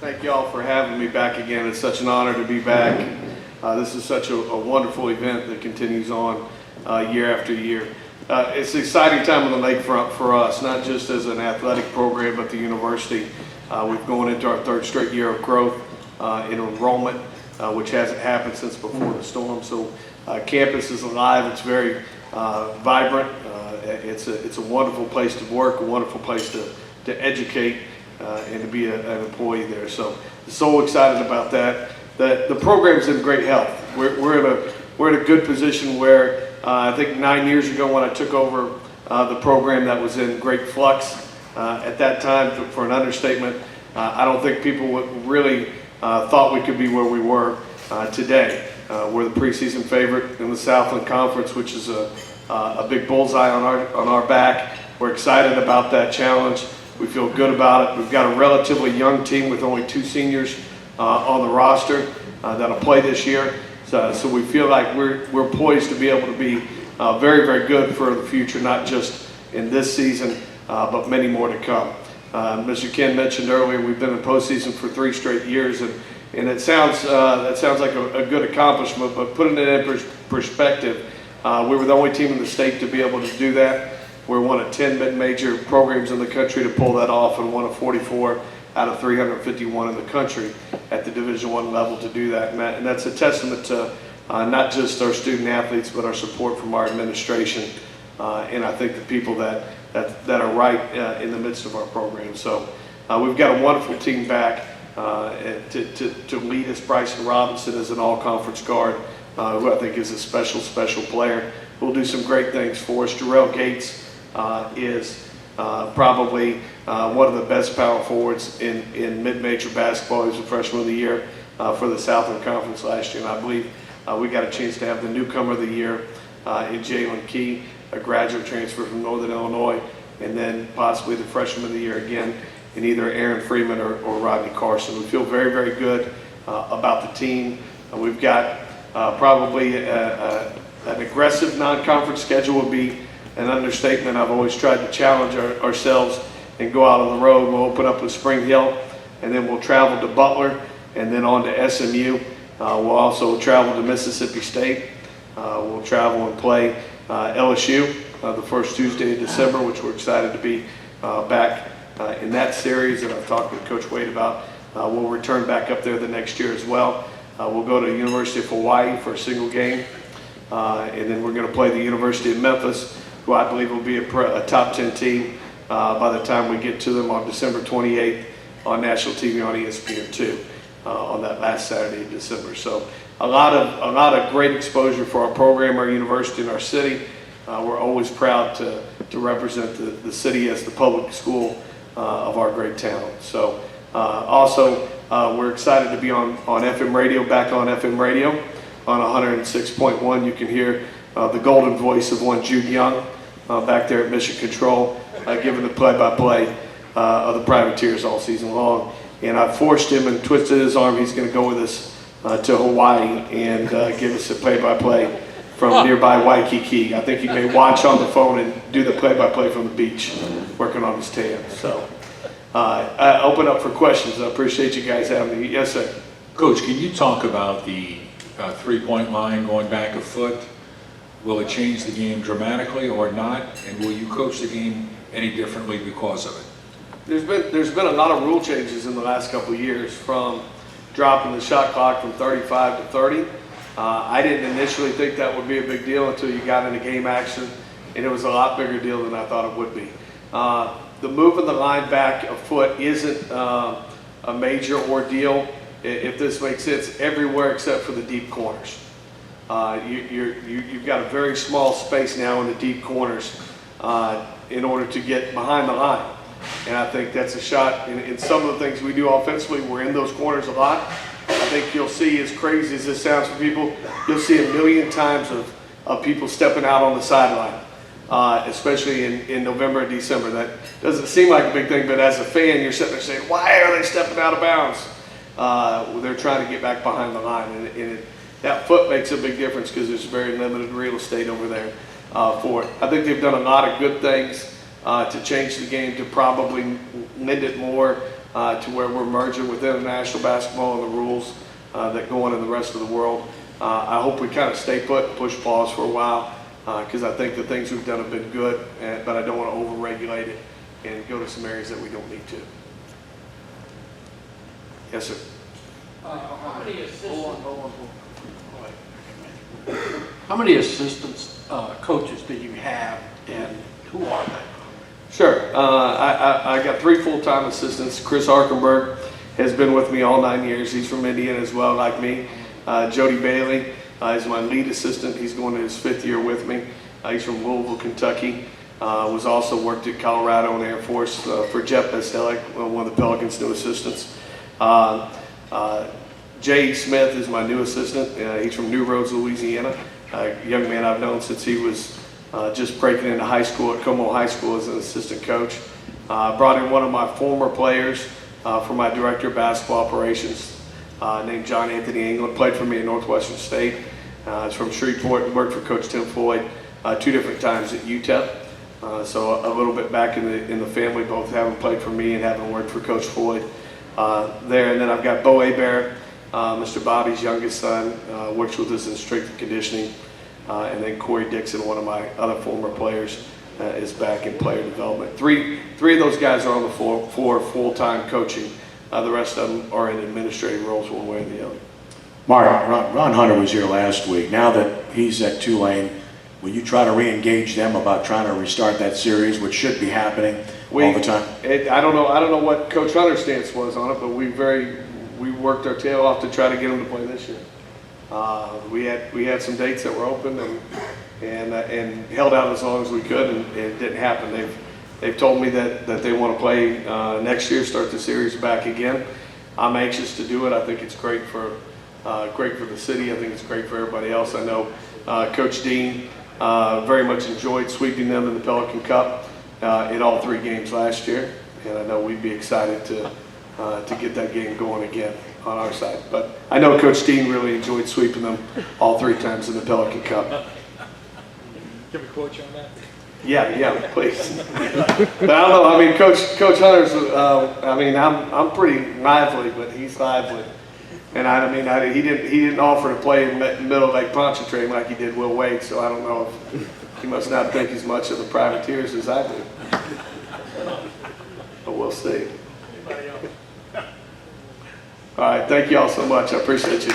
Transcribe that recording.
Thank you all for having me back again. It's such an honor to be back. This is such a wonderful event that continues on year after year. It's an exciting time on the lakefront for us, not just as an athletic program, but the university. We've gone into our third straight year of growth in enrollment, which hasn't happened since before the storm. So campus is alive. It's very vibrant. It's a wonderful place to work, a wonderful place to educate and to be an employee there. So excited about that. The program's in great health. We're in a good position where I think 9 years ago when I took over the program, that was in great flux. At that time, for an understatement, I don't think people really thought we could be where we were today. We're the preseason favorite in the Southland Conference, which is a big bullseye on our back. We're excited about that challenge. We feel good about it. We've got a relatively young team with only 2 seniors on the roster that'll play this year. So we feel like we're poised to be able to be very, very good for the future, not just in this season, but many more to come. Mr. Ken mentioned earlier, we've been in postseason for 3 straight years, and that sounds like a good accomplishment, but putting it in perspective, we were the only team in the state to be able to do that. We're one of 10 mid-major programs in the country to pull that off, and one of 44 out of 351 in the country at the Division I level to do that. And that's a testament to not just our student athletes, but our support from our administration, and I think the people that are right in the midst of our program. So we've got a wonderful team back to lead us. Bryson Robinson is an all-conference guard, who I think is a special player. Who'll do some great things for us. Jarrell Gates is probably one of the best power forwards in mid-major basketball. He was a freshman of the year for the Southland Conference last year, and I believe we got a chance to have the newcomer of the year in Jalen Key, a graduate transfer from Northern Illinois, and then possibly the freshman of the year again in either Aaron Freeman or Rodney Carson. We feel very, very good about the team. We've got probably an aggressive non-conference schedule would be an understatement. I've always tried to challenge ourselves and go out on the road. We'll open up with Spring Hill, and then we'll travel to Butler, and then on to SMU. We'll also travel to Mississippi State. We'll travel and play LSU the first Tuesday of December, which we're excited to be back in that series. And I've talked with Coach Wade about we'll return back up there the next year as well. We'll go to the University of Hawaii for a single game, and then we're going to play the University of Memphis, who I believe will be a top 10 team by the time we get to them on December 28th on national TV on ESPN2 on that last Saturday of December. So a lot of great exposure for our program, our university, and our city. We're always proud to represent the city as the public school of our great town. So also we're excited to be on FM radio, back on FM radio on 106.1. You can hear the golden voice of one Jude Young back there at Mission Control, giving the play-by-play of the Privateers all season long. And I forced him and twisted his arm. He's going to go with us to Hawaii and give us a play-by-play from nearby Waikiki. I think he may watch on the phone and do the play-by-play from the beach, working on his tan. So I open up for questions. I appreciate you guys having me. Yes, sir. Coach, can you talk about the three-point line going back a foot? Will it change the game dramatically or not? And will you coach the game any differently because of it? There's been a lot of rule changes in the last couple of years, from dropping the shot clock from 35 to 30. I didn't initially think that would be a big deal until you got into game action, and it was a lot bigger deal than I thought it would be. The moving the line back a foot isn't a major ordeal, if this makes sense, everywhere except for the deep corners. You've got a very small space now in the deep corners in order to get behind the line. And I think that's a shot. In some of the things we do offensively, we're in those corners a lot. I think you'll see, as crazy as this sounds for people, you'll see a million times of people stepping out on the sideline, especially in November and December. That doesn't seem like a big thing, but as a fan, you're sitting there saying, why are they stepping out of bounds? They're trying to get back behind the line. And that foot makes a big difference because there's very limited real estate over there for it. I think they've done a lot of good things to change the game, to probably lend it more to where we're merging with international basketball and the rules that go on in the rest of the world. I hope we kind of stay put and push pause for a while because I think the things we've done have been good, but I don't want to over-regulate it and go to some areas that we don't need to. Yes, sir. How many assistants, coaches do you have, and who are they? Sure. I got 3 full-time assistants. Chris Arkenberg has been with me all 9 years. He's from Indiana as well, like me. Jody Bailey is my lead assistant. He's going to his 5th year with me. He's from Louisville, Kentucky. Was also worked at Colorado and Air Force for Jeff Bestelic, one of the Pelicans' new assistants. Jay Smith is my new assistant. He's from New Roads, Louisiana. A young man I've known since he was just breaking into high school at Como High School as an assistant coach. Brought in one of my former players for my director of basketball operations named John Anthony England. Played for me at Northwestern State. He's from Shreveport. Worked for Coach Tim Floyd 2 different times at UTEP. So a little bit back in the family, both having played for me and having worked for Coach Floyd there. And then I've got Bo Hebert, Mr. Bobby's youngest son, works with us in strength and conditioning. And then Corey Dixon, one of my other former players, is back in player development. Three of those guys are on the floor for full-time coaching. The rest of them are in administrative roles one way or the other. Mark, Ron Hunter was here last week. Now that he's at Tulane, will you try to re-engage them about trying to restart that series, which should be happening all the time? I don't know what Coach Hunter's stance was on it, but we worked our tail off to try to get them to play this year. We had some dates that were open and held out as long as we could, and it didn't happen. They've told me that they want to play next year, start the series back again. I'm anxious to do it. I think it's great for the city. I think it's great for everybody else. I know Coach Dean very much enjoyed sweeping them in the Pelican Cup in all 3 games last year, and I know we'd be excited to get that game going again on our side. But I know Coach Dean really enjoyed sweeping them all 3 times in the Pelican Cup. Can we quote you on that? Yeah, please. But I don't know. I mean, Coach Hunter's. I'm pretty lively, but he's lively. And he didn't offer to play in the middle of Lake Pontchartrain like he did Will Wade. So I don't know if he must not think as much of the Privateers as I do. But we'll see. All right. Thank you all so much. I appreciate you.